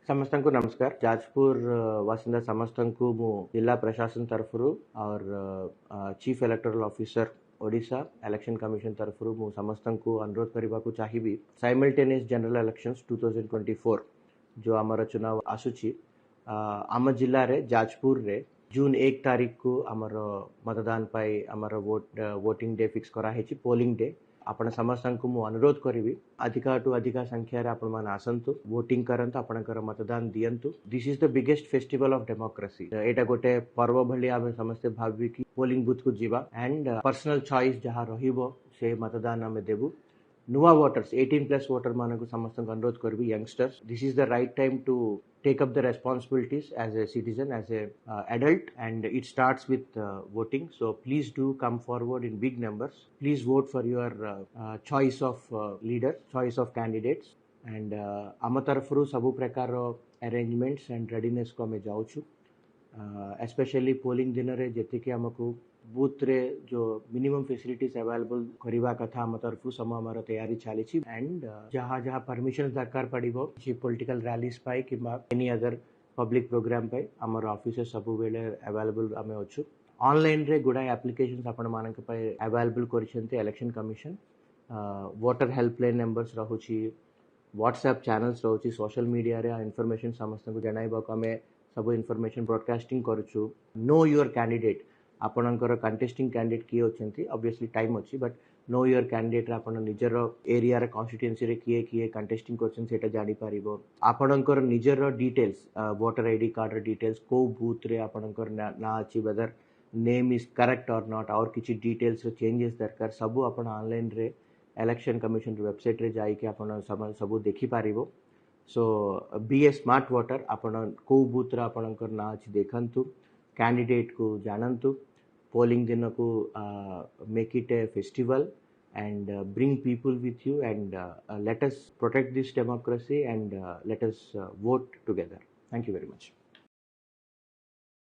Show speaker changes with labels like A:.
A: ସମସ୍ତଙ୍କୁ ନମସ୍କାର। ଯାଜପୁର ବାସିନ୍ଦା ସମସ୍ତଙ୍କୁ ମୁଁ ଜିଲ୍ଲା ପ୍ରଶାସନ ତରଫରୁ और chief electoral officer Odisha election commission तरफରୁ ମୁଁ ସମସ୍ତଙ୍କୁ ଅନୁରୋଧ କରିବାକୁ ଚାହିଁବି ସାଇମଲ୍ଟେନିୟସ୍ ଜେନେରାଲ ଇଲେକ୍ସନ୍ସ 2024 जो ଆମର ଚୁନାव ଆସୁଛି ଆମ ଜିଲ୍ଲାରେ ଯାଜପୁରରେ ଜୁନ 1 ତାରିଖକୁ ଆମର ମତଦାନ ପାଇଁ ଆମର ଭୋଟିଂ ଡେ ଫିକ୍ସ କରାହେଇଛି ପୋଲିଂ ଡେ। ଆପଣ ସମସ୍ତଙ୍କୁ ମୁଁ ଅନୁରୋଧ କରିବି ଅଧିକାଠୁ ଅଧିକା ସଂଖ୍ୟାରେ ଆପଣମାନେ ଆସନ୍ତୁ, ଭୋଟିଂ କରନ୍ତୁ, ଆପଣଙ୍କର ମତଦାନ ଦିଅନ୍ତୁ। This is the biggest festival of democracy. ଏଇଟା ଗୋଟେ ପର୍ବ ଭଳି ଆମେ ସମସ୍ତେ ଭାବିକି पोलिंग बुथ को जीवा एंड पर्सनल चॉइस जहाँ रहिबो से मतदान आमे देबु। नुआ वोटर्स 18+ वोटर मानक समस्त अनुरोध करबी youngsters, this is the right time to take up the responsibilities as a citizen, as a adult, and it starts with voting. So please do come forward in big numbers. Please vote for your choice of leader, choice of candidates. And आम तरफरु सबु प्रकार arrangements and readiness को आमे जाउछु। Especially polling दिन रे जेति कि हमको बूथ रे जो मिनिमम फैसिलिटीज अवेलेबल करबा कथा हम तरफ सब हमर तैयारी चली एंड जहाँ जहाँ परमिशन दरकार पड़ो कि पॉलिटिकल रैलीज पाई कि एनी अदर पब्लिक प्रोग्राम पाई हमर ऑफिस सब बेले अवेलेबल आम अच्छु। ऑनलाइन रे गुडा एप्लिकेशंस आपण मानक पाई अवेलेबल करछन्ते election commission. Voter helpline numbers रहुची, व्हाट्सएप चैनल्स रहुची, सोशल मीडिया रे इन्फॉर्मेशन समस्त को जणाइबा को हमें सब इनफॉरमेशन ब्रॉडकास्टिंग करूछु। नो योर कैंडिडेट, आपणकर कंटेस्टिंग कैंडिडेट किए अच्छे ऑब्वियसली टाइम अच्छी, बट नो योर कैंडिडेट आपण निजर एरिया रे कॉन्स्टिट्यूएंसी रे किए किए कंटेस्टिंग करछन सेटा जानि पारिबो। आपणकर निजर डिटेल्स, वोटर आईडी कार्ड रे डिटेल्स, को बूथ रे आपणकर ना अछि, वेदर नेम इज करेक्ट और नॉट, और किछि डिटेल्स रे चेंजेस दरकार सब आपण ऑनलाइन रे इलेक्शन कमिशन रे वेबसाइट रे जाई के आपण सब देखि पारिबो। सो बी ए स्मार्ट वोटर, आपण को बूथ रे आपणकर ना अछि देखंतु, कैंडिडेट को जानंतु, पोलिंग दिन को make it A festival and bring people with you, and let us protect this democracy, and let us vote together. Thank you very much.